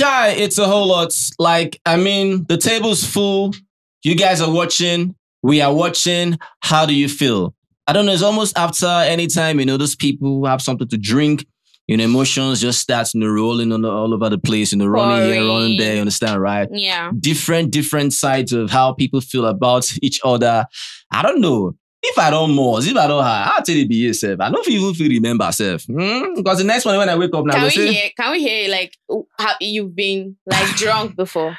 Chai, it's a whole lot. Like, I mean, the table's full. You guys are watching. We are watching. How do you feel? I don't know. It's almost after any time, those people who have something to drink. Emotions just start, rolling all over the place, running here, running there, you understand, right? Yeah. Different sides of how people feel about each other. I don't know. If I don't have, I'll tell you be yourself. I don't even feel remember myself. Because the next one when I wake up now, can we hear like how you've been like drunk before?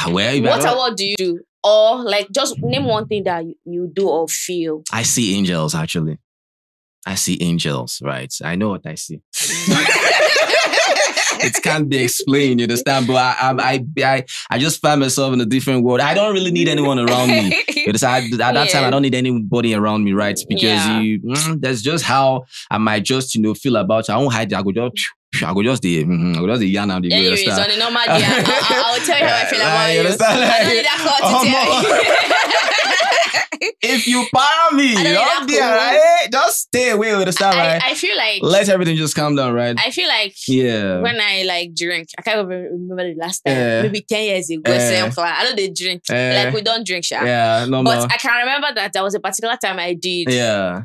What do you do? Or like just name one thing that you do or feel. I see angels, actually. I see angels, right? I know what I see. It can't be explained, you understand? But I just find myself in a different world. I don't really need anyone around me. You understand? At that time, I don't need anybody around me, right? Because that's just how I might just, feel about it. I won't hide it. I go just the yarn and the way. Anyways, on a normal day, I will tell you how I feel about you. Understand? I don't need that call to tell you. If you power me, right? Just stay away with the stuff, right? I feel like let everything just calm down, right? I feel like when I like drink, I can't even remember the last time. Maybe 10 years ago. I know they drink. Like we don't drink, sha. Yeah, no. But I can remember that there was a particular time I did. Yeah.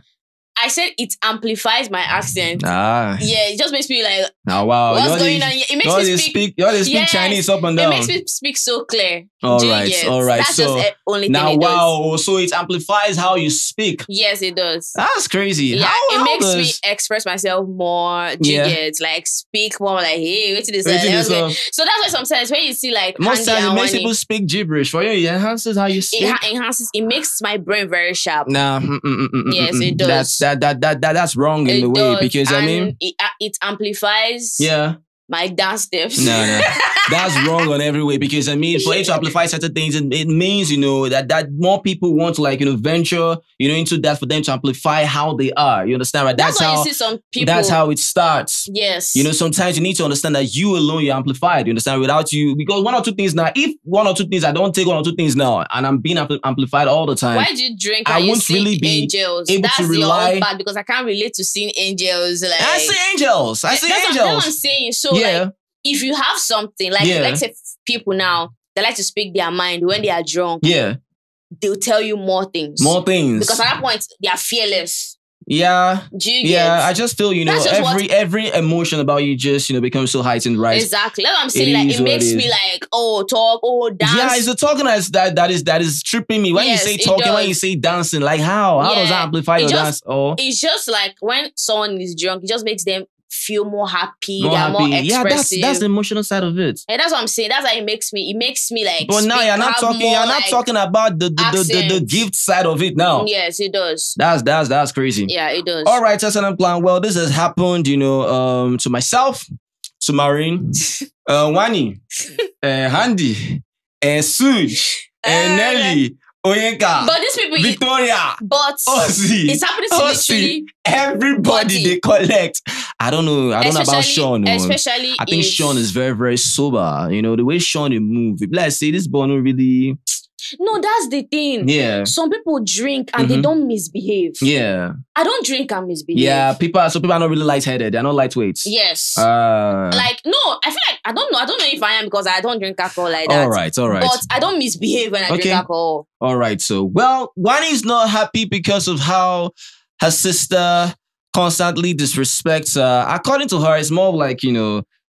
I said it amplifies my accent. Yeah, it just makes me like, wow. What's going on? It makes me speak. You always speak Chinese up and down. It makes me speak so clear. All right. That's so just the only thing now, it does. So it amplifies how you speak. Yes, it does. That's crazy. Yeah, it makes me express myself more. Like speak more. Like, hey, wait till this. So that's why sometimes when you see like most times it makes people speak gibberish. For you, it enhances how you speak. It makes my brain very sharp. Nah. Yes, it does. That's wrong in the way because it amplifies my dance steps. No. That's wrong on every way because for it to amplify certain things, it means, that more people want to venture, into that for them to amplify how they are. You understand, right? That's how you see some people. That's how it starts. Yes. Sometimes you need to understand that you alone, you're amplified. You understand? Without you, because one or two things now, if one or two things, I don't take one or two things now, and I'm being amplified all the time. Why do you drink and you see angels? That's your own bad because I can't relate to seeing angels. Like I see angels. That's what I'm saying. So like, if you have something, like let's say people now, they like to speak their mind when they are drunk. Yeah. They'll tell you more things. Because at that point, they are fearless. Yeah. Do you get? I just feel, every emotion about you just, becomes so heightened, right? Exactly. That's what I'm saying. It makes me like, talk, dance. Yeah, it's the talking that is tripping me. When you say talking, when you say dancing, like how? How does that amplify your dance? It's just like when someone is drunk, it just makes them feel more happy. They're more expressive. That's the emotional side of it. And that's what I'm saying. That's how it makes me like. But now you're not talking about the gift side of it now. Yes, it does. That's crazy. Yeah, it does. All right, that's I'm plan. Well, this has happened, to myself, to Marine, Wanni, Handi, and Suj, and Nelly. Oyenka, but these people, Victoria, but Ozee, it's happening to literally everybody they collect. I don't know. I don't know about Sean. Especially, I think Sean is very, very sober. The way Sean move. Let's say this boy really. No, that's the thing. Yeah. Some people drink and they don't misbehave. Yeah. I don't drink and misbehave. Yeah, people are not really lightheaded. They're not lightweights. Yes. Like, no, I feel like I don't know if I am because I don't drink alcohol like that. All right. But I don't misbehave when I drink alcohol. All right. So, Wanni's not happy because of how her sister constantly disrespects her. According to her, it's more like,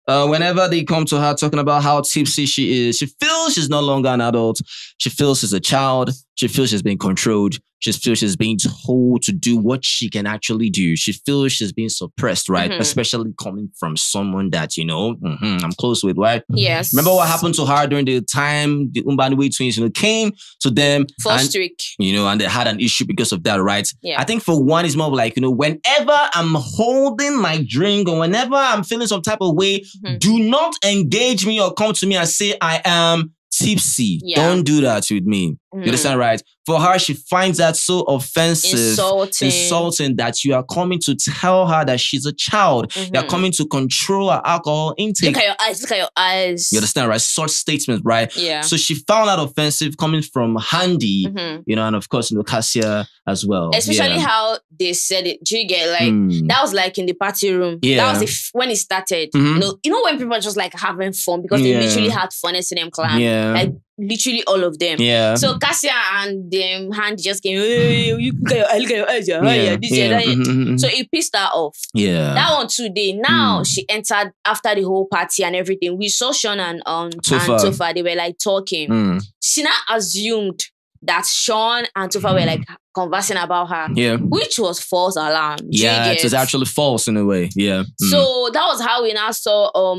whenever they come to her talking about how tipsy she is, she feels she's no longer an adult. She feels she's a child. She feels she's being controlled. She feels she's being told to do what she can actually do. She feels she's being suppressed, right? Especially coming from someone that, I'm close with, right? Yes. Remember what happened to her during the time the Umbaniwe twins, came to them. First week. And they had an issue because of that, right? Yeah. I think for one, it's more like, whenever I'm holding my drink or whenever I'm feeling some type of way, do not engage me or come to me and say I am tipsy. Yeah. Don't do that with me. You understand, right? For her, she finds that so offensive, insulting that you are coming to tell her that she's a child. You're coming to control her alcohol intake. Look at your eyes. You understand, right? Such statements, right? Yeah. So she found that offensive coming from Handi, and of course, Cassia as well. Especially how they said it. Do you get that was like in the party room. Yeah. That was when it started. You know when people are just like having fun because they literally had funness in them clan. Yeah. Like literally all of them. Yeah. So Cassia and Handi just came, hey, you look at your eyes, So it pissed her off. Yeah. That one today. Now she entered after the whole party and everything. We saw Sean and Tofa. They were like talking. She now assumed that Sean and Tofa were like conversing about her. Yeah. Which was false alarm. Yeah, it was actually false in a way. Yeah. So that was how we now saw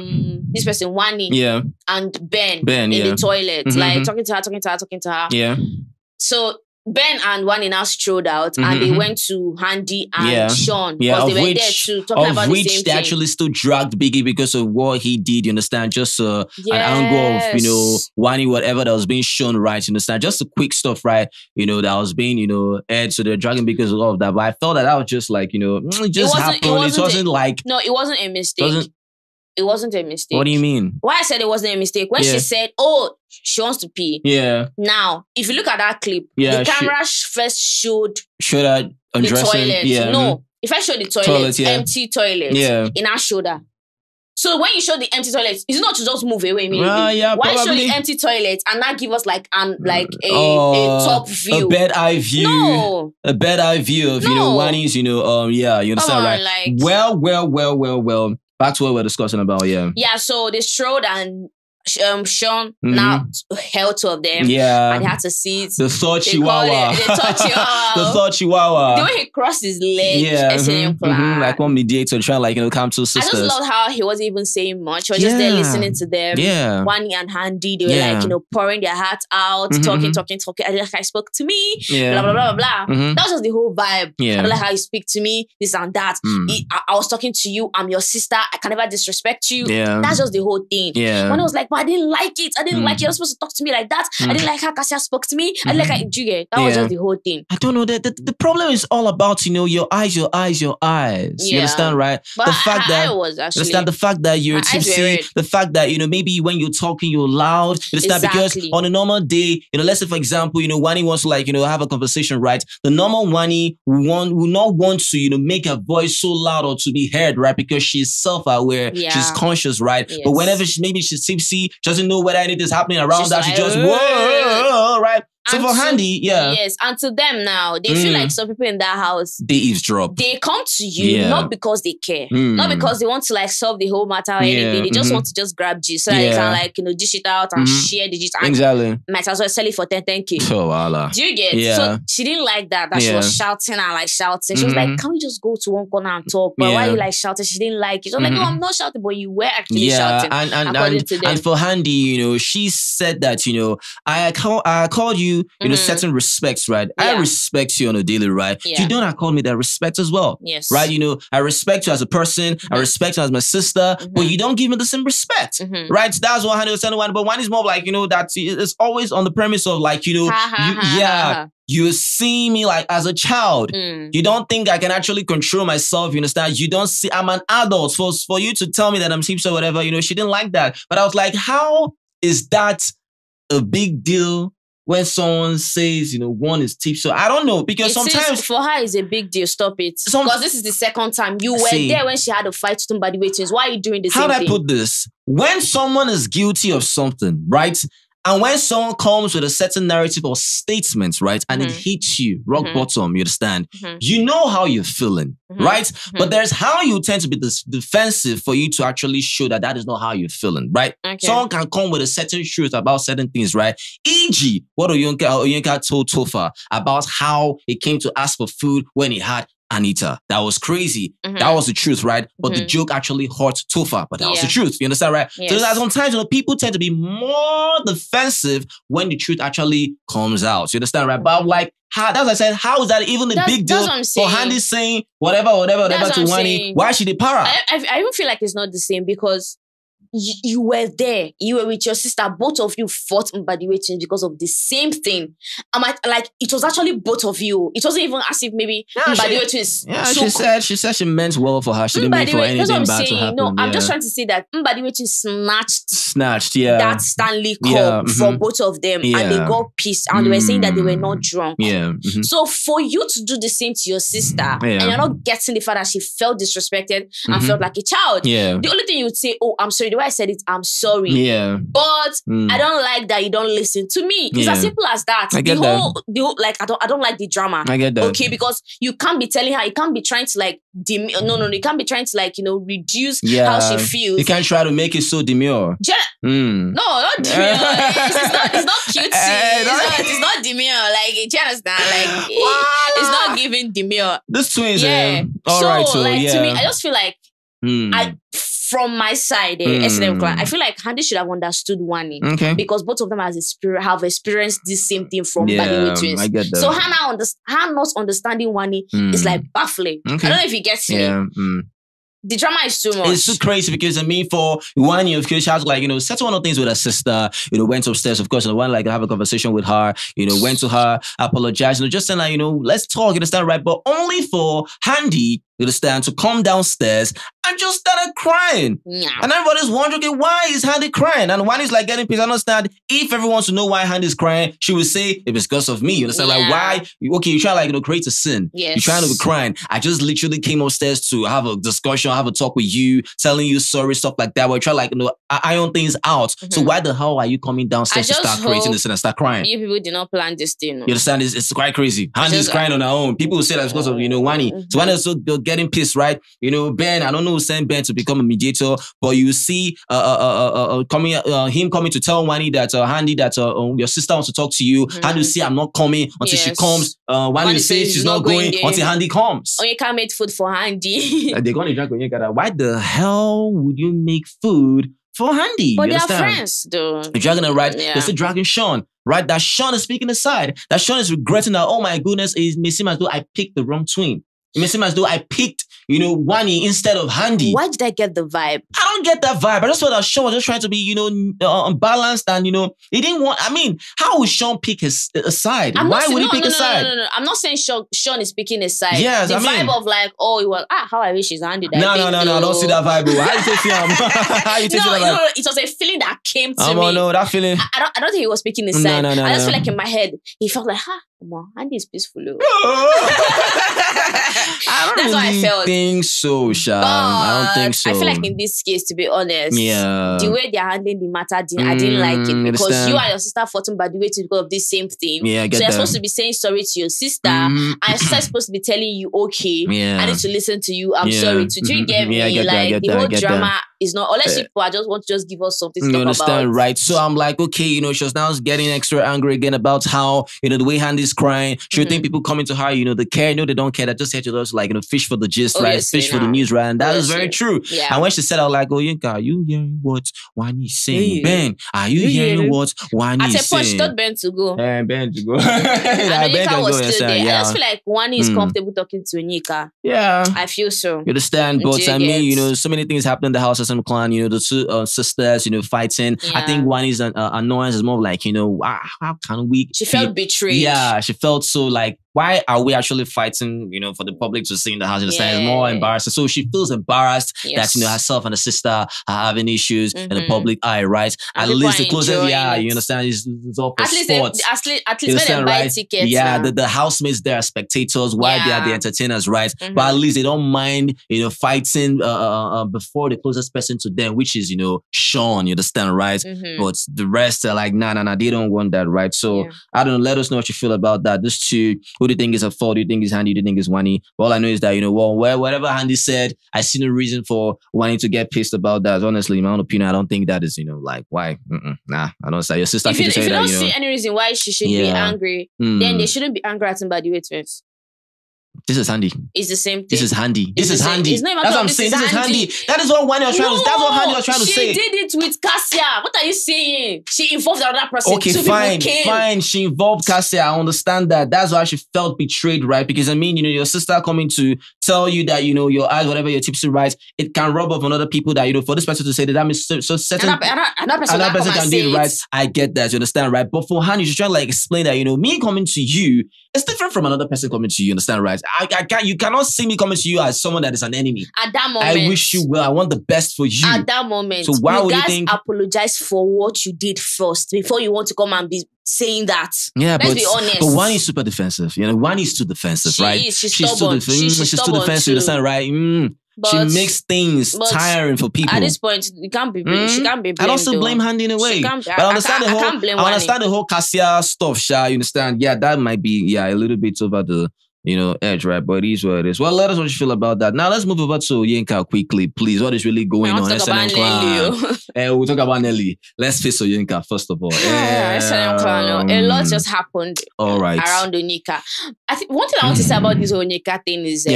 this person, Wanni and Ben in the toilet. Like talking to her. Yeah. So Ben and Wanni now strolled out and they went to Handi and Sean because they were there too, talking about the same thing. They actually still dragged Biggie because of what he did, you understand? Just an angle of, Wanni, whatever that was being shown, right? You understand? Just the quick stuff, right? That was being, aired. So they're dragging because of all of that. But I felt that was just like, it just happened. It wasn't like... No, it wasn't a mistake. It wasn't a mistake. What do you mean? Why I said it wasn't a mistake? When she said, she wants to pee. Yeah. Now, if you look at that clip, the camera first showed the toilet. Yeah. No, if I show the toilet, empty toilet in our shoulder. So when you show the empty toilet, it's not to just move away immediately. Why show the empty toilet and not give us like a top view? A bad eye view. No. A bad eye view of, Wanni's, you understand, right? Like, well. Back to what we're discussing about, Yeah, so they strolled and Sean now held two of them. Yeah. And they had to sit. The thought chihuahua. The thought chihuahua. The way he crossed his legs. Like one mediator trying to come to sisters. I just loved how he wasn't even saying much. He was just there listening to them. Yeah. Wanni and Handi, they were pouring their hearts out, talking. And like, I spoke to me. Blah, blah, blah, blah. That was just the whole vibe. Yeah. I don't like how you speak to me, this and that. I was talking to you. I'm your sister. I can never disrespect you. Yeah. That's just the whole thing. Yeah. When I was like, but I didn't like it. I didn't like it. You're supposed to talk to me like that. I didn't like how Cassia spoke to me. I didn't like how Juge. That was just the whole thing. I don't know. The problem is all about, your eyes. You understand, right? But the fact that the fact that you're tipsy, the fact that, maybe when you're talking, you're loud. You understand? Because on a normal day, let's say, for example, Wanni wants to have a conversation, right? The normal Wanni will not want to, make her voice so loud or to be heard, right? Because she's self-aware, she's conscious, right? Yes. But whenever she's tipsy, she doesn't know whether anything is happening around her. She just, whoa, right? So for Handi, yes, and to them now, they feel like some people in that house, they eavesdrop. They come to you not because they care, not because they want to solve the whole matter or anything. They just want to just grab gist so that they can dish it out and share the gist. Exactly. Might as well sell it for 10K. Oh, voila. Do you get? Yeah. So she didn't like that she was shouting and shouting. She was like, "Can we just go to one corner and talk?" But why are you shouting? She didn't like it. She was like, "No, I'm not shouting," but you were actually shouting. And for Handi, she said that I called you, certain respects, right? I respect you on a daily, right? You don't accord me that respect as well. Yes. Right? I respect you as a person. I respect you as my sister, but you don't give me the same respect. Right? That's what Handi was saying. But one is more like, that it's always on the premise of like, you see me like as a child. You don't think I can actually control myself, you understand? You don't see, I'm an adult. For you to tell me that I'm tipsy or whatever, she didn't like that. But I was like, how is that a big deal when someone says, one is tipsy? So I don't know, because sometimes for her it's a big deal. Stop it. Because this is the second time. You were there when she had a fight with somebody waiting. Why are you doing the same thing? How do I put this? When someone is guilty of something, right? And when someone comes with a certain narrative or statement, right, and it hits you rock bottom, you understand? You know how you're feeling, right? But there's how you tend to be defensive for you to actually show that is not how you're feeling, right? Okay. Someone can come with a certain truth about certain things, right? E.g., what Oyinka told Tofa about how he came to ask for food when he had Anita. That was crazy. That was the truth, right? But the joke actually hurt Tofa, but that was the truth. You understand, right? Yes. So that sometimes, people tend to be more defensive when the truth actually comes out. You understand, right? But I'm like, as I said, how is that even a big deal for Handi saying whatever to Wanni? Why should they para? I even feel like it's not the same because you were there. You were with your sister. Both of you fought Mbadiwe twins because of the same thing. Like it was actually both of you. It wasn't even as if maybe Mbadiwe twins. Yeah, she said she meant well for her. She didn't mean for anything bad to happen. No, I'm just trying to say that Mbadiwe twins snatched that Stanley Cup from both of them, and they got pissed, and they were saying that they were not drunk. Yeah. So for you to do the same to your sister, and you're not getting the fact that she felt disrespected and felt like a child. Yeah. The only thing you would say, oh, I'm sorry. The way I said it, I'm sorry. Yeah. But I don't like that you don't listen to me. It's as simple as that. I get that. The whole like I don't like the drama. I get that. Okay, because you can't be telling her, you can't be trying to like no, you can't be trying to like, reduce how she feels. You can't try to make it so demure. No, not demure. It's not cutesy. It's not demure. Like, do you understand? Like, it's not giving demure. This twins, to me, I just feel like from my side, I feel like Handi should have understood Wanni. Okay. Because both of them have experienced this same thing from Mbadiwe twins. I get that. So her not understanding Wanni is like baffling. Okay. I don't know if you get me. The drama is too much. It's so crazy because for Wanni, of course, she has settled one of things with her sister, went upstairs, of course, and went have a conversation with her, went to her, apologized, just saying like, let's talk, you understand, right? But only for Handi, you understand, to come downstairs and just started crying. Yeah. And everybody's wondering, okay, why is Handi crying? And Wanni's like getting pissed. I understand. If everyone wants to know why Handi's crying, she would say, if it's because of me. You understand? Like, why? Okay, you try create a sin. Yes. You're trying to be crying. I just literally came upstairs to have a discussion, have a talk with you, telling you sorry, stuff like that. We're trying iron things out. So why the hell are you coming downstairs to start creating this and start crying? You people did not plan this thing. You understand? It's quite crazy. Handi's crying on her own. People will say that's because of, Wanni. So Wanni is so getting pissed, right? Ben, I don't know who sent Ben to become a mediator, but you see him coming to tell Wanni that Handi that your sister wants to talk to you. Handi will say, I'm not coming until she comes. Wanni will say she's not going until Handi comes. Oh, you can't make food for Handi. They're going to drag on you. Why the hell would you make food for Handi? But they are friends, though. You're dragging her, right? They're still dragging Sean, right? That Sean is speaking aside. That Sean is regretting that, oh my goodness, it may seem as though I picked the wrong twin. It may seem as though I picked, Wanni instead of Handi. Why did I get the vibe? I don't get that vibe. I just thought that Sean was just trying to be, unbalanced and, he didn't want, how would Sean pick his side? Why would he pick a side? No. I'm not saying Sean is picking a side. Yes, the vibe of like, how I wish he's Handi. No, I don't see that vibe. How you take How you take that vibe? No, it was a feeling that came to me. No, that feeling. I don't think he was picking a side. No. I just feel like in my head, he felt like, Handi is peaceful. I don't think so, Sha. I don't think so. I feel like in this case, to be honest, the way they're handling the matter, I didn't like it because you and your sister fought by the way to go of this same thing. Yeah, I get so you're that. supposed to be saying sorry to your sister, and your sister is supposed to be telling you, okay, I need to listen to you. I'm sorry. Do you get me? The whole drama is not, unless people want to give us something to talk understand, about. Right? So I'm like, okay, she was now getting extra angry again about how, the way Handi's crying. She would think people coming to her, they care. No, they don't care. They just here to just fish for the gist, right? Fish for the news, right? And that is very true. Yeah. And when she said, I was like, oh, Yinka, are you hearing what Wanni's saying? Ben, are you hearing what Wanni's saying? At a point, she told Ben to go. Ben to go. And Yinka was still there. I just feel like Wanni is comfortable talking to Yinka. Yeah. I feel so. You understand? But so many things happen in the house of some clan, the two sisters, fighting. Yeah. I think Wanni's annoyance is more like, how can we... She felt betrayed. Yeah, she felt so like, why are we actually fighting, for the public to see in the house? It's more embarrassing. So she feels embarrassed that, herself and her sister are having issues in the public eye, right? And at least the closest, you understand, it's all for sports. At least when they buy tickets. Yeah, the housemates, they are spectators, while they are the entertainers, right? But at least they don't mind, fighting before the closest person to them, which is, Sean, you understand, right? But the rest are like, nah, they don't want that, right? So, I don't know, let us know what you feel about that. These two, who do you think is at fault? Do you think is Handi? Do you think is Wanni? But all I know is that, whatever Handi said, I see no reason for Wanni to get pissed about that. Honestly, in my own opinion, I don't think that is, why? Nah, I don't say. Your sister if you don't see any reason why she should be angry, then they shouldn't be angry at Mbadiwe twins. This is Handi. It's the same thing. This is Handi. This is Handi. It's not even That's what I'm saying. This is Handi. That is what Wanni was trying to. That's what Handi was trying to say. She did it with Cassia. What are you saying? She involved another person. Okay, fine. She involved Cassia. I understand that. That's why she felt betrayed, right? Because I mean, your sister coming to tell you that your eyes, whatever your tipsy right, it can rub off on other people that for this person to say that means so certain another person can do it, right? I get that. You understand, right? But for Handi, she's trying to explain that me coming to you. It's different from another person coming to you, understand, right? You cannot see me coming to you as someone that is an enemy. At that moment. I wish you well. I want the best for you. At that moment. So why would you think... apologize for what you did first before you want to come and be saying that. Yeah, let's be honest. But Wanni is super defensive. Wanni is too defensive, right? She's stubborn. She's too defensive, you understand, right? But she makes things tiring for people. At this point, you can't be blamed. She can't be blamed. I don't still blame Handi in a way. But I understand the whole Cassia stuff, you understand? Yeah, that might be a little bit over the edge, right? But it is what it is. Well, let us know what you feel about that. Now let's move over to Yinka quickly, please. What is really going on? We'll talk about Nelly. Let's face Yinka first of all. A lot just happened. All right. Around Onyeka. I think one thing I want to say about this Onyeka thing is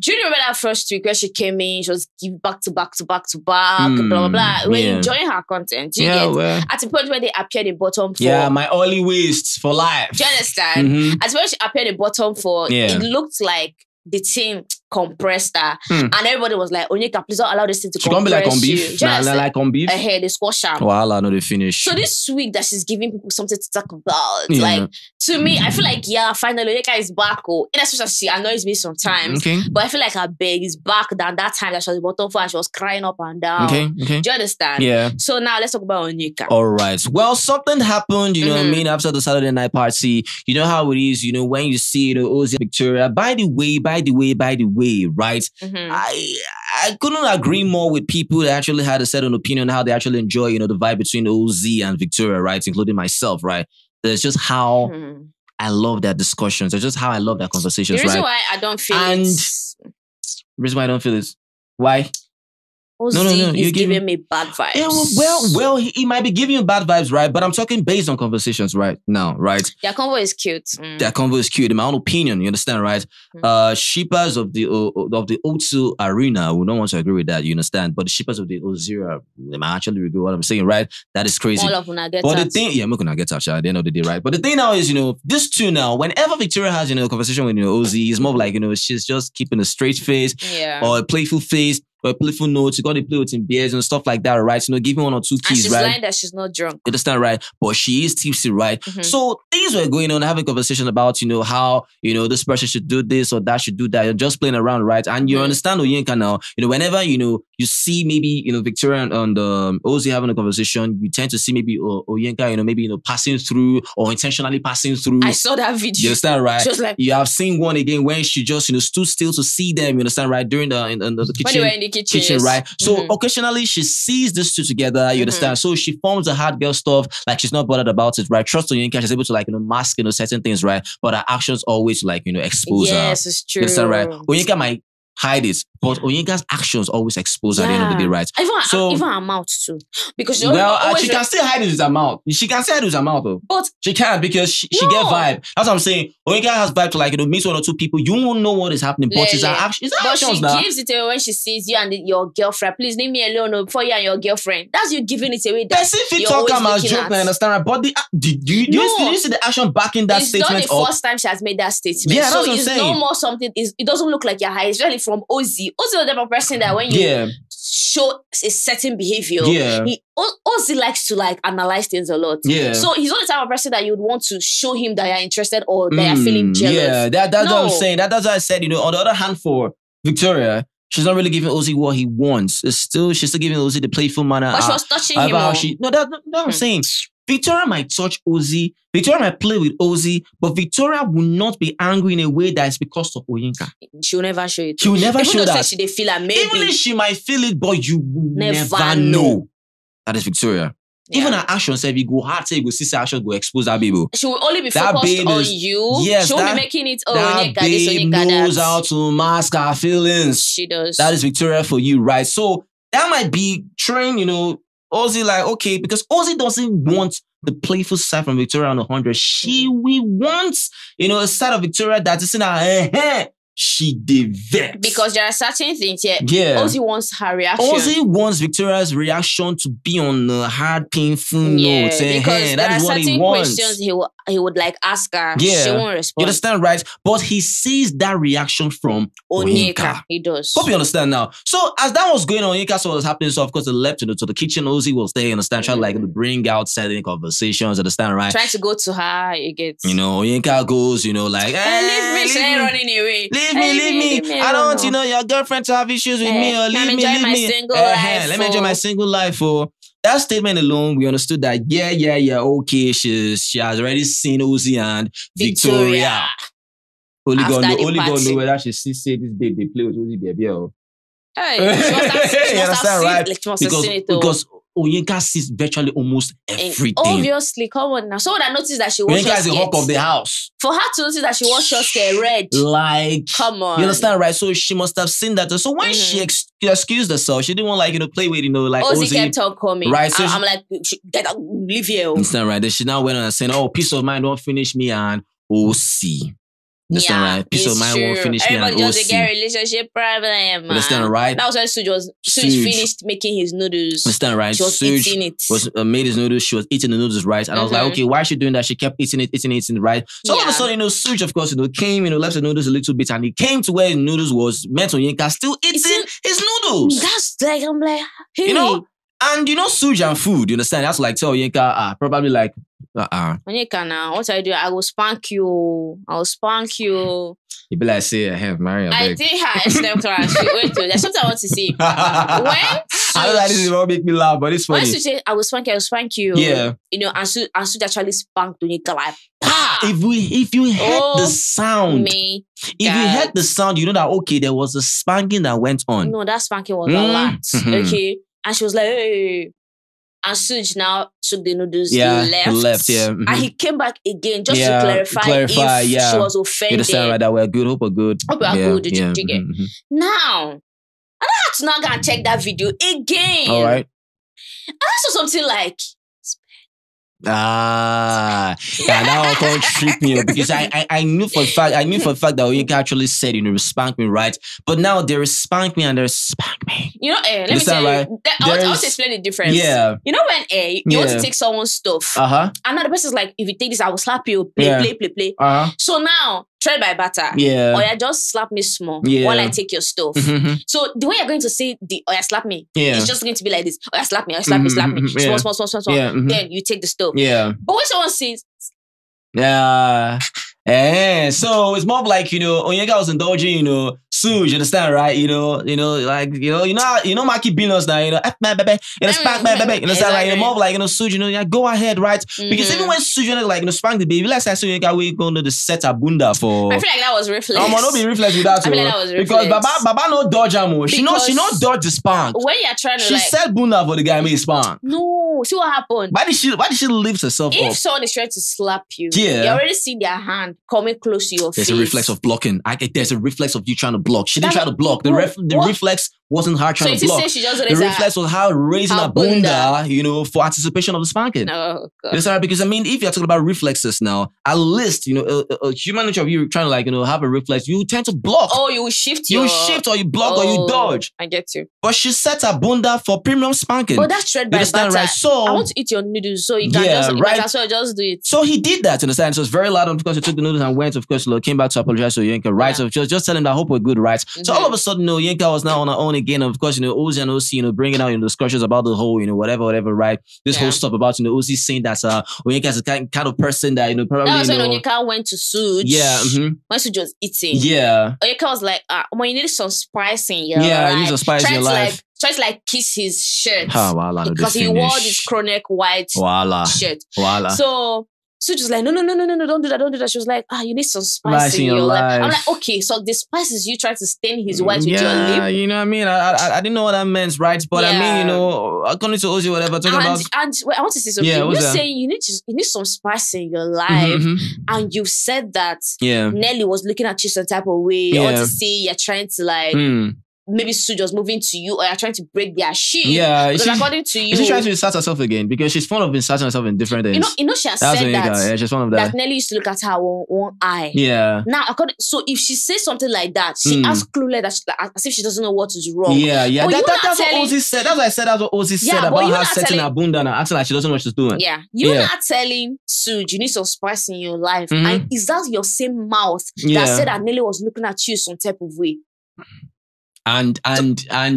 do you remember that first week where she came in, she was giving back to back, blah, blah, blah. We're enjoying her content. Do you get? At the point where they appeared in bottom 4. Yeah, my early waist for life. Do you understand? At the point she appeared in bottom 4, it looked like the team compressed her. And everybody was like, Onyeka, please don't allow this thing to compress like on beef. Like on beef. Ahead, they squash her. Well, I know they finish. So this week that she's giving people something to talk about, like, to me, I feel like, finally, Onyeka is back. In as much as she annoys me sometimes, but I feel like her beg is back than that time that she was bottom 4 and she was crying up and down. Do you understand? Yeah. So now let's talk about Onyeka. All right. Well, something happened, what I mean, after the Saturday night party. You know how it is, when you see Ozee Victoria. By the way, right? I couldn't agree more with people that actually had a certain opinion on how they actually enjoy, the vibe between Ozee and Victoria, right? Including myself, right? That's just how I love that discussions. It's just how I love that conversations, right? The reason why I don't feel the reason why I don't feel is why? Ozee is giving me bad vibes. Yeah, well, he might be giving you bad vibes, right? But I'm talking based on conversations right now, right? Their convo is cute. Their convo is cute. In my own opinion, you understand, right? Shippers of the O2 arena will not want to agree with that, you understand? But the shippers of the Ozee, they might actually regret what I'm saying, right? That is crazy. All of them get but the thing, I'm not gonna get touched at the end of the day, right? But the thing now is, this two now, whenever Victoria has, a conversation with Ozee, it's more like, she's just keeping a straight face or a playful face. Or playful notes, you got to play with in beers and stuff like that, right? Give me 1 or 2 keys, and she's right? lying that she's not drunk. You understand, right? But she is tipsy, right? So things were going on, having a conversation about, how, this person should do this or that should do that. You're just playing around, right? And you understand Onyeka now, whenever, you see maybe, Victoria and Ozee having a conversation, you tend to see maybe Onyeka, maybe, passing through or intentionally passing through. I saw that video. You understand, right? She was like, you have seen one again when she just, stood still to see them, you understand, right? During the kitchen. When they were in the kitchen, right? So occasionally she sees these two together, you understand? So she forms a hard girl stuff, like she's not bothered about it, right? Trust Onyeka, she's able to mask, certain things, right? But her actions always expose her. Yes, it's true. You understand, right? Onyeka might hide it, but Onyeka's actions always expose at the end of the day, right? Even her mouth too. Because she can still hide it with her mouth. She can still hide it with her mouth though. But she can't because she get vibe. That's what I'm saying. Onyeka has vibe to meet 1 or 2 people. You won't know what is happening, but it's her actions. But she gives it away when she sees you and your girlfriend. Please leave me alone before you and your girlfriend. That's you giving it away. Specific talk as joke, I understand, right? But did you see the action backing that statement? It's not the first time she has made that statement. Yeah, so that's what I'm saying. No more something. It doesn't look like you're high. It's really from Ozee. Ozee is the type of person that when you show a certain behavior, Ozee likes to analyze things a lot. Yeah. So he's not the type of person that you'd want to show him that you're interested or that you're feeling jealous. Yeah, that's what I'm saying. That's what I said. On the other hand, for Victoria, she's not really giving Ozee what he wants. She's still giving Ozee the playful manner. But she was touching him. That's what I'm saying. Victoria might touch Ozee. Victoria might play with Ozee, but Victoria will not be angry in a way that is because of Onyeka. She'll never show it. She will never show that. She feel her, maybe. Even if she might feel it, but you will never know. That is Victoria. Yeah. Even her actions, if you go hard, say you go see her actions, go expose that baby. She will only be focused on you. Yes, she won't be making it. That babe knows how to mask her feelings. She does. That is Victoria for you, right? So that might be trained, Ozee okay, because Ozee doesn't want the playful side from Victoria on 100. She we want, a side of Victoria that is in her she did vex. Because there are certain things here. Yeah. Ozee wants her reaction. Ozee wants Victoria's reaction to be on a hard, painful note. Because that is what he wants. Questions he would like ask her. Yeah. She won't respond. You understand, right? But he sees that reaction from Onyeka. He does. Hope you understand now. So as that was going on, Onyeka saw what was happening. So of course, they left to the kitchen. Ozee was there, understand, trying to bring out certain conversations, understand, right? Trying to go to her, you get. Onyeka goes, like, leave me, she ain't running away. Leave me. I don't want, your girlfriend to have issues with me or leave me. Let me enjoy my single life. That statement alone, we understood that, okay, she has already seen Ozee and Victoria. Only God know whether she say this babe they play with Ozee baby. Hey, she must have seen it though. Because Onyeka sees virtually almost everything. Obviously, come on now. Someone that noticed that she was Onyeka is the hawk of the house. For her to notice that she was just red. Like, come on. You understand, right? So she must have seen that. So when she excused herself, she didn't want play with, like Ozee kept on coming. Right. So I'm like, leave here. Understand, right? Then she now went on and saying, peace of mind don't finish me and Ozee. Understand, right? Peace of mind won't finish me and Ozee. Everybody just get relationship problem, man. Understand, right? That was when Suj finished making his noodles. Understand, right? She was eating it. Made his noodles. She was eating the noodles, right? And I was like, okay, why is she doing that? She kept eating it, right? So all of a sudden, Suj, of course, came, left the noodles a little bit, and he came to where the noodles was. Met Onyeka still eating his noodles. That's like, I'm like, hey. And Suj and food, you understand? That's like tell Onyeka, probably like, Onyeka now, what I do? I will spank you. You be like, say, I have Mario. I think her STEM class. Wait, there's something I want to see. When I don't know, this is what make me laugh, but it's funny. When Suj say, I will spank you. Yeah. And Suj actually spanked Onyeka like, pa! If you heard the sound, if you heard the sound, you know that, okay, there was a spanking that went on. No, that spanking was a lot. Okay. And she was like, hey. And Suj now took the noodles, left, and he came back again just to clarify if she was offended. You understand, right? That we're good, hope we're good. Hope we are good, did you get? Now, and I had to now go and check that video again. All right. And I saw something like, that one can't trick me because I knew for a fact that Onyeka actually said, spank me, right? But now there is spank me and there's spank me. Let me tell you, right? I want to explain the difference. Yeah. When you want to take someone's stuff, and now the person's like, if you take this, I will slap you. Play. So now, tread by butter. Yeah. Or just slap me small while I take your stuff. So the way you're going to say slap me, it's just going to be like this. Slap me, slap me. Small. Then you take the stuff. Yeah. But when someone says, so it's more of like, Onyeka was indulging, Suj, you understand, right? Maki Binos now, my baby, spank my baby, you understand, right? More of like, Suj, go ahead, right? Because even when Suj, spank the baby, let's say Onyeka, we going to set a bunda for. I feel like that was reflex. I'm not be reflex with that, I feel like that was reflex. Because Baba no dodge amo. She no dodge the spank. When you're trying to she said bunda for the guy made spank. No, see what happened. Why did she lift herself up? If someone is trying to slap you, you already see their hand coming close to your face. There's a reflex of blocking. There's a reflex of you trying to block. She didn't try to block. The reflex wasn't her trying to block. The reflex was her raising her bunda, for anticipation of the spanking. Oh, God. Because if you're talking about reflexes now, at least, a human nature of you trying to, have a reflex, you tend to block. Oh, you shift You shift or you block or you dodge. I get you. But she set her bunda for premium spanking. Oh, that's tread by butter. Right? So, I want to eat your noodles, so you can just do it. So he did that, understand? So it's very loud, and of course, he took the noodles and went, of course, came back to apologize to Onyeka, right? So just telling him that I hope we're good, right? So all of a sudden, Onyeka was now on her own again. Of course, Ozee and Ozee, bringing out discussions about the whole, whatever, right? This whole stuff about, Ozee saying that Onyeka is the kind of person that, probably. That was when Onyeka went to Suj. Yeah. When Suj was eating. Yeah. Onyeka was like, you need some spice in your life. You need some spice in your life. Try to kiss his shirt. Because he wore this chronic white shirt. So Suj was like, no, don't do that. She was like, you need some spice in your life. I'm like, okay, so the spice is you trying to stain his white with your lip. You know what I mean? I didn't know what that meant, right? But I mean, according to Ozee, whatever, talking about. And I want to say something. You're saying you need some spice in your life, and you've said that Nelly was looking at you some type of way. I want to say you're trying to maybe Sue just moving to you, or you're trying to break their ship. Yeah, because according to you, she's trying to insert herself again because she's fond of inserting herself in different things. You know, she has said that. Yeah, she's fond of that. That Nelly used to look at her one eye. Yeah. Now, so if she says something like that, she acts clueless, as if she doesn't know what is wrong. Yeah. That's what Ozee said. That's what I said. That's what Ozee said about her setting her bunda and acting like she doesn't know what she's doing. Yeah. You're not telling Sue you need some spice in your life. And is that your same mouth that said that Nelly was looking at you some type of way? And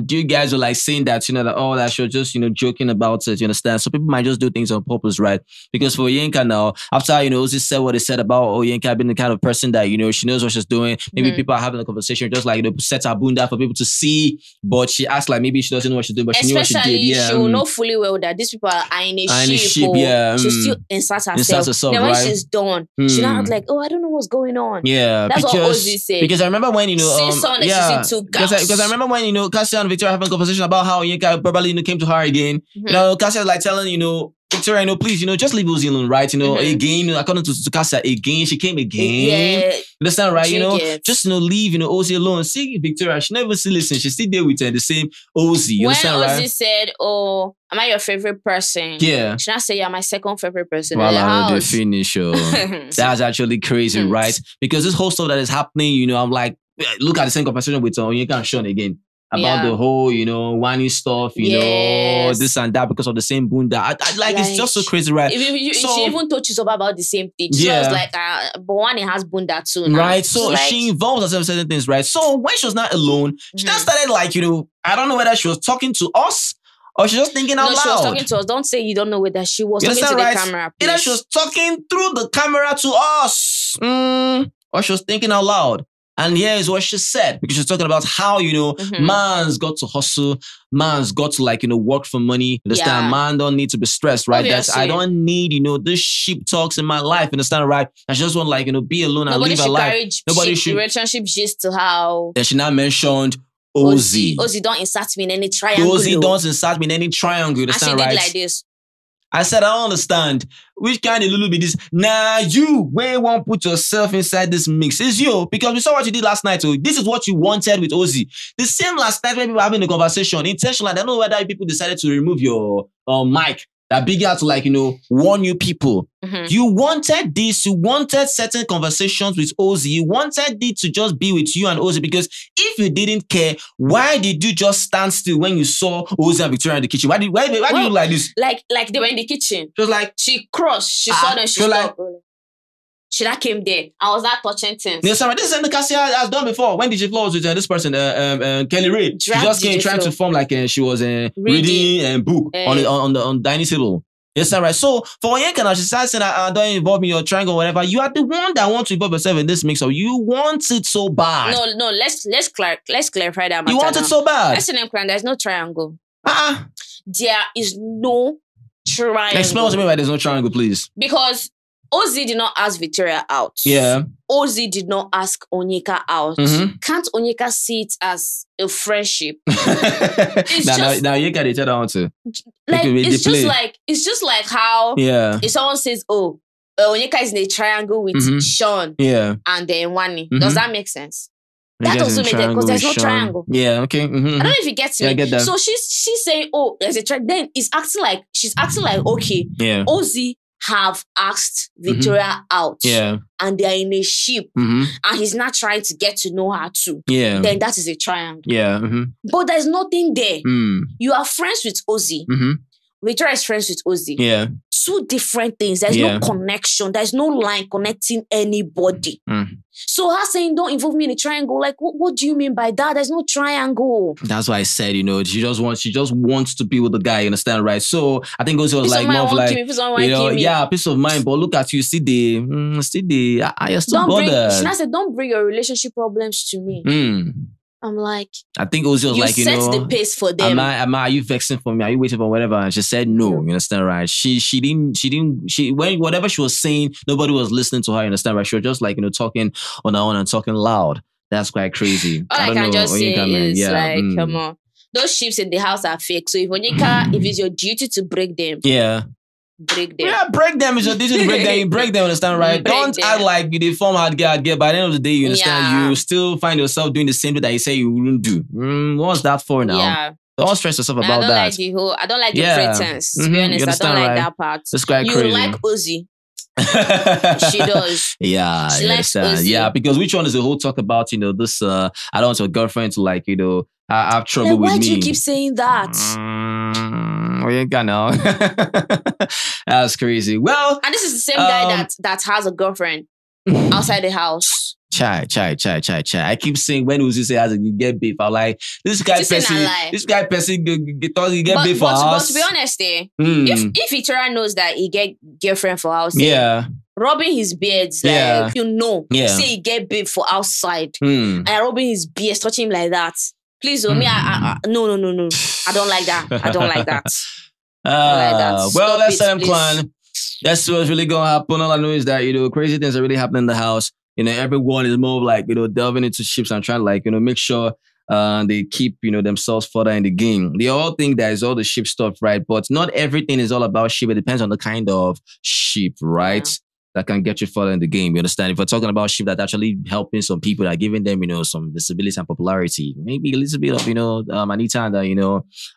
you guys are like saying that, that she was just, joking about it, you understand? So people might just do things on purpose, right? Because for Yinka now, after, Ozee said what he said about, Yinka being the kind of person that, she knows what she's doing. Maybe people are having a conversation, just like, set her bunda for people to see, but she acts like maybe she doesn't know what she's doing, but she knew what she did. Yeah. She will know fully well that these people are in a ship. She still inserts herself. Then when she's done, she now act like, I don't know what's going on. Yeah. That's what Ozee said. Because I remember when, say someone that she's into because I remember when, Cassia and Victoria having a conversation about how Yinka probably, came to her again. Cassia like telling, Victoria, please, just leave Ozee alone, right? Again, according to Cassia, again, she came again. Yeah. Understand, right? Just, leave, Ozee alone. See Victoria, she never still listen. She's still there with her, the same Ozee. You understand, right? When Ozee said, am I your favorite person? Yeah. Should I say you're my second favorite person? Well, I know the finish. That's actually crazy, right? Because this whole stuff that is happening, I'm like, look at the same conversation with Yinka and Sean again. About the whole, Wanni stuff, this and that because of the same bunda. It's just so crazy, right? She even told Chisoba about the same thing. She was like, but Wanni has bunda too now. Right, so she involves herself in certain things, right? So when she was not alone, she just started I don't know whether she was talking to us or she was just thinking out loud. She was talking to us. Don't say you don't know whether she was talking to the camera. Either she was talking through the camera to us, or she was thinking out loud. And here is what she said, because she's talking about how, man's got to hustle, man's got to work for money. Understand? Yeah. Man don't need to be stressed, right? That's I don't need, this sheep talks in my life. Understand, right? I just want be alone and live a life. Nobody should relationship gist to how. Then she now mentioned Ozee. Ozee don't insert me in any triangle. Ozee don't insert me in any triangle. Understand, and she right? did like this. I said, I don't understand. Which kind of little bit this? Nah, you, where you won't put yourself inside this mix? It's you. Because we saw what you did last night. So this is what you wanted with Ozee. The same last night when we were having a conversation, intentionally, I don't know whether people decided to remove your mic. That big out to warn you people. You wanted this. You wanted certain conversations with Ozee. You wanted it to just be with you and Ozee, because if you didn't care, why did you just stand still when you saw Ozee and Victoria in the kitchen? Why do you look like this? Like they were in the kitchen. She was like, she crossed. She saw them. She stopped. She that came there. I was not touching things. This is something Cassia has done before. When DJ Flo was with this person, Kelly Ray, she just came trying to form she was reading a book on the dining table. Yes, right. So for Yinka now, she started saying that don't involve me in your triangle or whatever. You are the one that wants to involve yourself in this mix. So you want it so bad. No. Let's clarify that matter. You want it so bad. Let's say there's no triangle. There is no triangle. Explain to me why there's no triangle, please. Because Ozee did not ask Victoria out. Yeah. Ozee did not ask Onyeka out. Can't Onyeka see it as a friendship? Now you got each other on too. It's just like how if someone says, Onyeka is in a triangle with Sean and then Wanni. Does that make sense? That doesn't make sense because there's no triangle. Yeah, okay. I don't know if you get me. Yeah, I get that. So she's saying, there's a triangle. Then she's acting like okay, Ozee have asked Victoria out, and they're in a ship, and he's not trying to get to know her too. Yeah, then that is a triangle. Yeah, but there's nothing there. You are friends with Ozee. Victoria is friends with Ozee. Yeah, two different things. There's no connection. There's no line connecting anybody. So her saying don't involve me in a triangle, like what do you mean by that? There's no triangle. That's why I said, she just wants to be with the guy, you understand, right? So I think Ozee was more of like, peace of mind, but look at you, you're still bothered. She said, don't bring your relationship problems to me. I'm like, I think Ozee was like, you set the pace for them. Are you vexing for me? Are you waiting for whatever? And she said no. You understand, right? She when whatever she was saying, nobody was listening to her. You understand, right? She was just talking on her own and talking loud. That's quite crazy. All I can just say is come on, those ships in the house are fake. So if it's your duty to break them, break them. Yeah, break them is a decent break them. You break them, understand, right? Don't act like you form hard get. By the end of the day, you understand, you still find yourself doing the same thing that you say you wouldn't do. What's that for now? Yeah. Don't stress yourself about that. I don't like the pretense. To be honest, I don't like that part. It's quite crazy. You like Ozee. She does. Yeah, she likes Ozee. Yeah, because which one is the whole talk about, this I don't want your girlfriend to have trouble with me. Why do you keep saying that? Oh, you got now. That's crazy. Well, and this is the same guy that has a girlfriend outside the house. Chai. I keep saying when Ozee say has a get beef, I'm like, this guy person thought he get beef for house. But to be honest, if Victoria knows that he get girlfriend for house, rubbing his beards, like say he get beef for outside, and rubbing his beard, touching him like that. Please, me, no. I don't like that. I don't like that. Well, let's let him plan. That's what's really gonna happen. All I know is that crazy things are really happening in the house. Everyone is more like delving into ships and trying to make sure they keep themselves further in the game. They all think that is all the ship stuff, right? But not everything is all about ship. It depends on the kind of ship, right? Yeah. That can get you further in the game. You understand? If we're talking about ship that's actually helping some people, that giving them, some visibility and popularity, maybe a little bit of, Anita and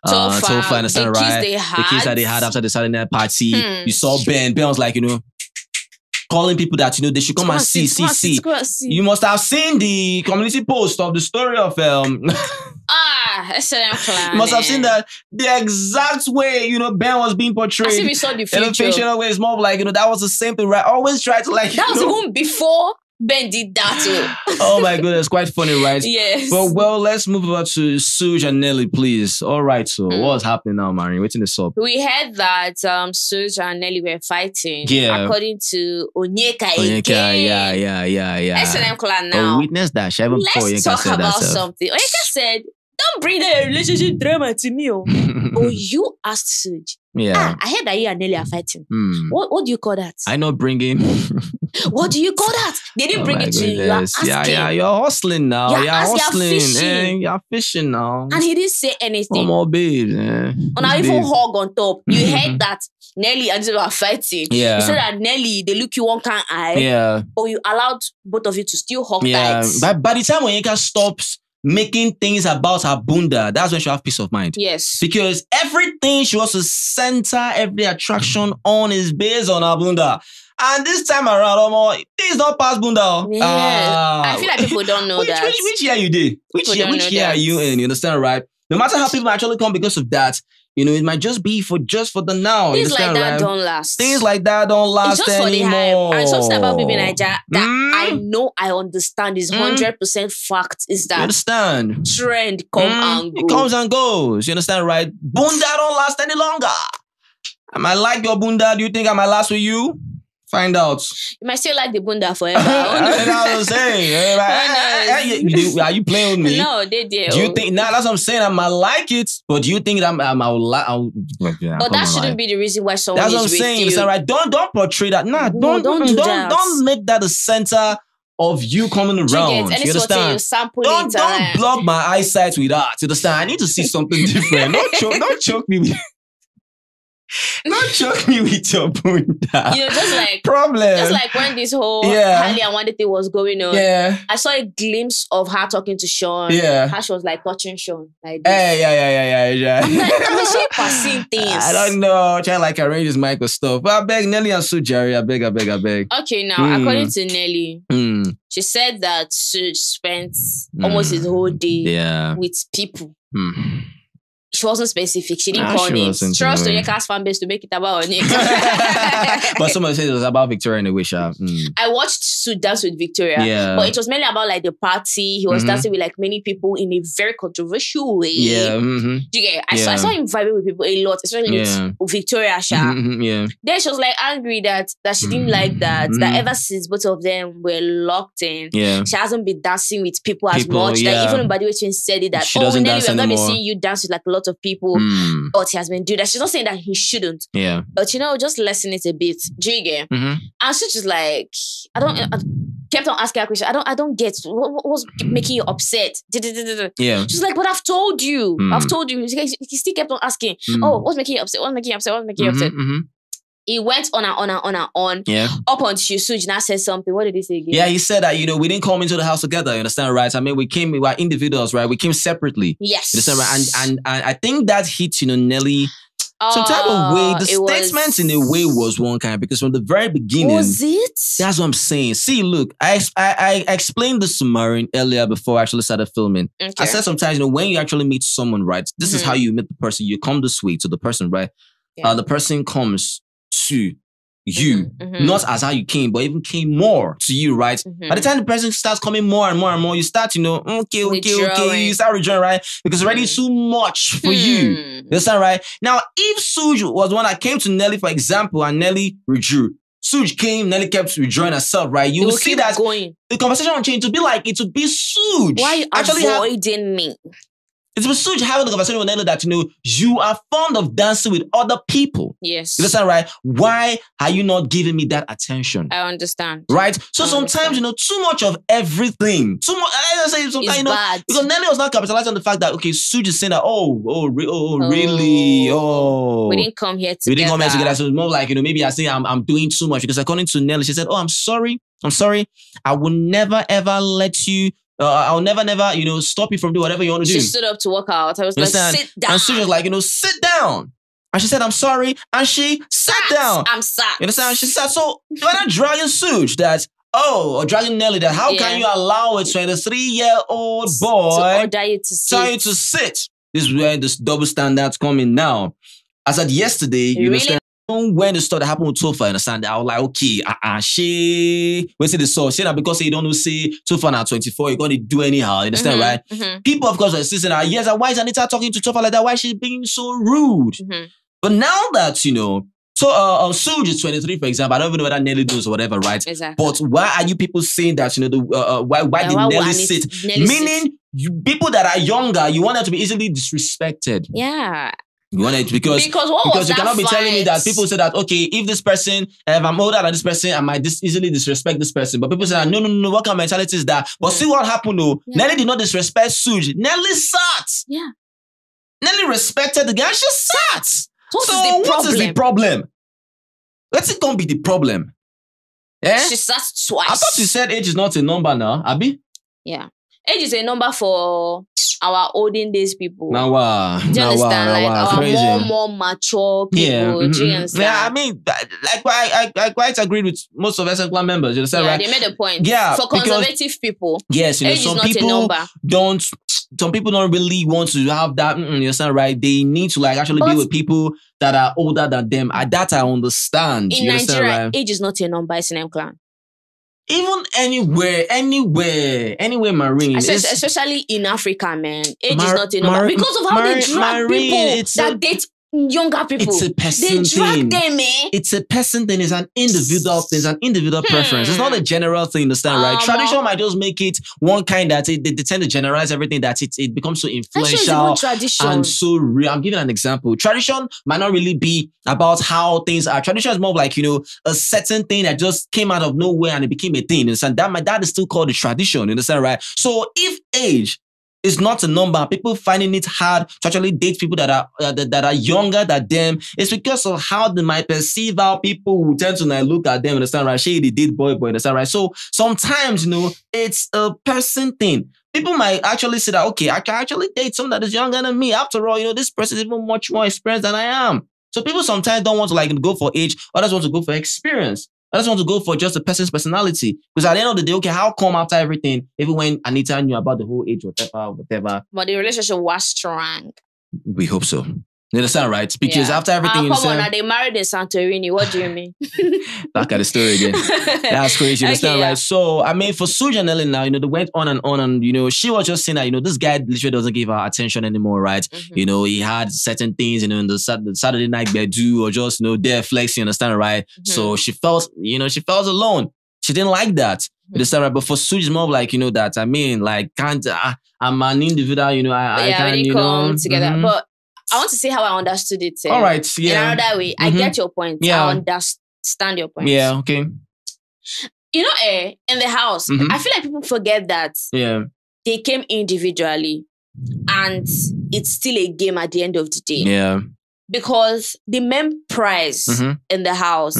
Tofa, understand, right? The kids that they had after the Saturday night party. You saw Ben. Ben was like, calling people that, they should come and see. You must have seen the community post of the story of excellent plan. You must have seen that the exact way, Ben was being portrayed. As if we saw the future. In a fictional way, it's more like, that was the same thing, right? Always try to that was even before Ben did that. Oh my goodness, quite funny, right? Yes. But well, let's move over to Suge and Nelly, please. All right, so what's happening now, Mari? Waiting this up. We heard that Suge and Nelly were fighting. Yeah. According to Onyeka again. Yeah. Excellent clan now. Oh, witness that. Let's talk about something. Onyeka said, don't bring the relationship drama to me. You asked Suge. Yeah. I heard that you and Nelly are fighting. What do you call that? I know bringing. What do you call that? They didn't bring it to you. You are asking. Yeah. You're hustling now. You're hustling. Fishing. You're fishing now. And he didn't say anything. No more babes. And I even hug on top. You heard that Nelly and Ozee were fighting. Yeah. You said that Nelly, they look you one kind eye. Yeah. Or you allowed both of you to still hug tight. But by the time Onyeka stops making things about her bunda, that's when she'll have peace of mind. Yes. Because everything she wants to center every attraction on is based on her bunda. And this time around, this is not past bunda. Yeah. I feel like people don't know that. Which year you did? Which year are you in? You understand, right? No matter how people actually come because of that, it might just be for the now. Things like that don't last. Things like that don't last anymore. It's just for the hype. And something about people in Naija that I know, I understand is 100% fact is that you understand? Trend come and go. It comes and goes. You understand, right? Bunda don't last any longer. I might like your bunda. Do you think I might last with you? Find out. You might still like the bunda forever. That's what I'm saying. Are you playing with me? No, they did. Do you think? Nah, that's what I'm saying. I might like it, but do you think that but that shouldn't be the reason why someone is with you. That's what I'm saying. You. Right? Don't portray that. Nah, don't do that. Don't make that the center of you coming around. You understand? Don't block my eyesight with that. You understand? I need to see something different. Don't choke me with. Don't choke me with your bunda. Just like problem. Just like when this whole Handi and Wanni thing was going on. Yeah. I saw a glimpse of her talking to Sean. Yeah. How she was like touching Sean. Like this. Yeah. I'm like, how is she passing things? I don't know. Try like arrange his mic or stuff. But I beg Nelly and Suge, Jerry. I beg. Okay, now according to Nelly, she said that Suge spent almost his whole day with people. She wasn't specific. She didn't call names. Trust Onyeka's fan base to make it about Onyeka. But someone said it was about Victoria in a way. I watched Suge dance with Victoria. But it was mainly about like the party. He was dancing with like many people in a very controversial way. I saw him vibing with people a lot, especially with Victoria. Then she was like angry that she didn't like that. That ever since both of them were locked in, she hasn't been dancing with people as much. Like even Badi Wetwin said it that Nelly, we've not been seeing you dance with like a lot of people, but he has been doing that. She's not saying that he shouldn't, but just lessen it a bit. Jiggy. And she's just like, I kept on asking her question. I don't get what's making you upset. She's like, but I've told you. He still kept on asking, what's making you upset? What's making you upset? It went on and on and on and on. Yeah. Up until Suj now said something. What did he say again? Yeah, he said that, we didn't come into the house together, you understand, right? I mean, we were individuals, right? We came separately. Yes. You understand, right? And I think that hit, Nelly some type of way. The statement in a way was one kind, because from the very beginning. Was it? That's what I'm saying. See, look, I explained this to Maureen earlier before I actually started filming. Okay. I said sometimes, when you actually meet someone, right? This is how you meet the person. You come this way to the person, right? Yeah. The person comes to you, not as how you came, but even came more to you, right? By the time the person starts coming more and more and more, you start, okay, you start rejoining, right? Because it's already too much for you. You understand, right? Now, if Suj was the one that came to Nelly, for example, and Nelly withdrew, Suj came, Nelly kept withdrawing herself, right? You will see that the conversation will change. To be like, it would be Suj. Why are you avoiding me? It's been Suj having a conversation with Nelly that, you are fond of dancing with other people. Yes. You understand, right? Why are you not giving me that attention? I understand. Right? So sometimes, too much of everything. Too much. I say sometimes, bad. Because Nelly was not capitalizing on the fact that, okay, Suj is saying that, really? We didn't come here together. We didn't come here together. So it's more like, maybe I say I'm doing too much. Because according to Nelly, she said, I'm sorry. I will never, ever let you... I'll never, stop you from doing whatever you want to do. She stood up to work out. I was like, sit down. And Suj was like, sit down. And she said, I'm sorry. And she sat down. I'm sat. You understand? She sat. So you're not dragging Suj that, or dragging Nelly that, how can you allow a 23-year-old boy to order you to sit? This is where this double standards come in now. As at yesterday, you understand? When the stuff that happened with Tofa, understand? I was like, okay, we see the source. Say that because you don't know, say Tofa now 24, you're going to do anyhow. You understand, right? People, of course, are insisting, yes, why is Anita talking to Tofa like that? Why is she being so rude? But now that, Suj is 23, for example, I don't even know whether Nelly knows or whatever, right? Exactly. But why are you people saying that, why did Nelly sit? Meaning, people that are younger, you want them to be easily disrespected. Yeah. You want it because you cannot be telling me that people say that, okay, if this person, if I'm older than this person, I might easily disrespect this person. But people say that, no, what kind of mentality is that? But see what happened though. Yeah. Nelly did not disrespect Suj. Nelly sat. Yeah. Nelly respected the guy. She sat. What is the problem? Let's it don't be the problem. Yeah? She sat twice. I thought you said age is not a number now, Abi? Yeah. Age is a number for our olden days people. Now, do you understand? Our crazy. more mature people. Yeah, do you understand? Yeah, I mean, I quite agreed with most of SN Clan members. You understand, right? They made a point. Yeah, for conservative people. Yes, age some is not people a number. Some people don't really want to have that. You understand, right? They need to actually be with people that are older than them. That I understand. In Nigeria, right? Age is not a number. It's an Clan. Even anywhere, Marine. Especially in Africa, man. Age is not a number. Because of how they drag people that date younger people. It's a person thing. They drag them, It's a person thing. It's an individual thing. It's an individual preference. It's not a general thing, understand, right? Tradition might just make it one kind that they tend to generalize everything, that it becomes so influential and so real. I'm giving an example. Tradition might not really be about how things are. Tradition is more like, a certain thing that just came out of nowhere and it became a thing. Understand? That is still called a tradition. Understand, right? So if age is not a number, people finding it hard to actually date people that are younger than them, it's because of how they might perceive how people will tend to look at them, understand, right? They date boy, understand, right? So sometimes, it's a person thing. People might actually say that, okay, I can actually date someone that is younger than me. After all, this person is even much more experienced than I am. So people sometimes don't want to go for age, others want to go for experience. I just want to go for just a person's personality. Because at the end of the day, okay, how come after everything, even when Anita knew about the whole age, whatever. But the relationship was strong. We hope so. You understand, right? Because after everything you said... Are they married in Santorini? What do you mean? Back at the story again. That's crazy. You understand, right? So, I mean, for Suj and Ellen now, they went on and, she was just saying that, this guy literally doesn't give her attention anymore, right? He had certain things, in the Saturday night bedu or just, there flexing, you understand, right? So she felt alone. She didn't like that. You understand, right? But for Suj, it's more like, that, I mean, I'm an individual, I can't, come together. But I want to see how I understood it. All right, yeah. In another way, I get your point. Yeah. I understand your point. Yeah, okay. In the house, I feel like people forget that they came individually and it's still a game at the end of the day. Yeah. Because the main prize in the house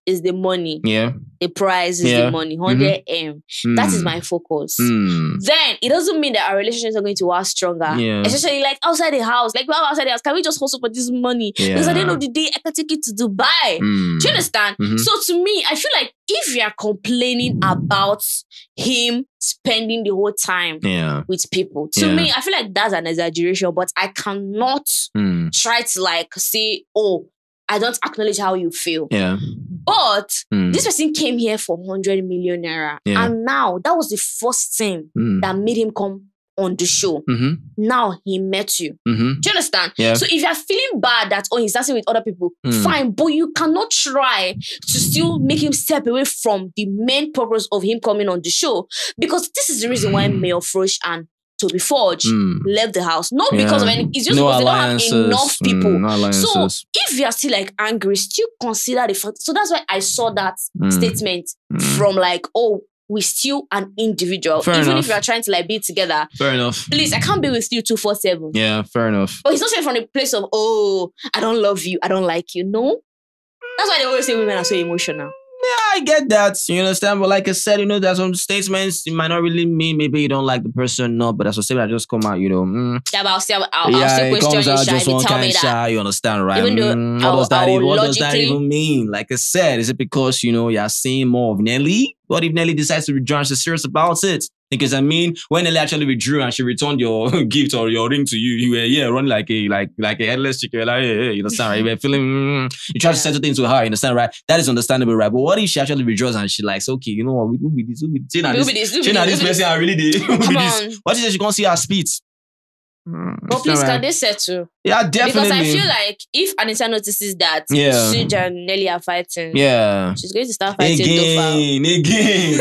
is the money. Yeah. The prize is the money. 100M. That is my focus. Then it doesn't mean that our relationships are going to last stronger. Yeah. Especially like outside the house. Like we have outside the house. Can we just hustle for this money? Yeah. Because at the end of the day, I can take it to Dubai. Do you understand? So to me, I feel like if you are complaining about him spending the whole time with people, to me, I feel like that's an exaggeration. But I cannot try to like say, oh, I don't acknowledge how you feel. Yeah. But this person came here for 100 million naira. Yeah. And now that was the first thing that made him come on the show. Now he met you. Do you understand? Yeah. So if you're feeling bad that, oh, he's dancing with other people, fine. But you cannot try to still make him step away from the main purpose of him coming on the show. Because this is the reason why Mayor Frosh and Toby Forge left the house. Not because of anything. It's just because they don't have enough people. So if you are still like angry, still consider the fact. So that's why I saw that statement from like, oh, we're still an individual. Fair Even enough. if you are trying to like be together. Fair enough. Please, I can't be with you 247. Yeah, fair enough. But he's not saying from the place of, oh, I don't love you, I don't like you. No. That's why they always say women are so emotional. Yeah, I get that. You understand? But like I said, there's some statements it might not really mean maybe you don't like the person, no, but that's what statement that just come out, Yeah, but I'll still it question comes you, out Shy, just if you one tell kind me of that. shy, you understand, right? Even though What does that logically- even mean? Like I said, is it because, you're seeing more of Nelly? What if Nelly decides to withdraw and she's serious about it? Because I mean, when Nelly actually withdrew and she returned your gift or your ring to you, you were running like a headless chicken. Like, hey, you understand, right? You were feeling, you try to settle things with her, you understand, right? That is understandable, right? But what if she actually withdraws and she likes, okay, you know what, we'll be this, this person, I really did. Come on. What if she can't see her speed? But please, can they settle? Yeah, definitely. Because I feel like if Anita notices that Suj and Nelly are fighting, she's going to start fighting again.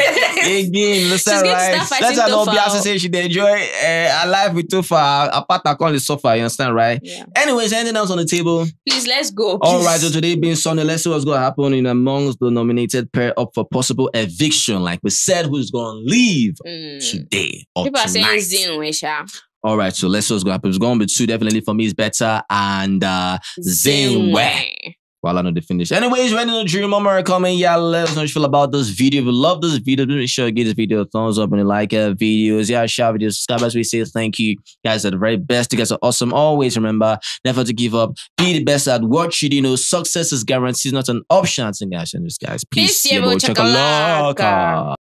Listen, right? Let her not be associated. She enjoy her life with Tofa. Apart, I can't suffer. You understand, right? Yeah. Anyways, anything else on the table? Please, let's go. All right. So today being Sunday, let's see what's going to happen in amongst the nominated pair up for possible eviction. Like we said, who's going to leave today or people tonight? are saying Zinwe. All right, so let's see what's going to happen. It's going to be two. Definitely for me is better and Zinwe. Well, I know the finish. Anyways, ready to dream moment comment. Yeah, let us know what you feel about this video. If you love this video, make sure you give this video a thumbs up and like videos. Yeah, share videos, subscribe as we say thank you. You guys are the very best. You guys are awesome. Always remember, never to give up. Be the best at what you do. Success is guaranteed, not an option. I think guys, peace. Peace,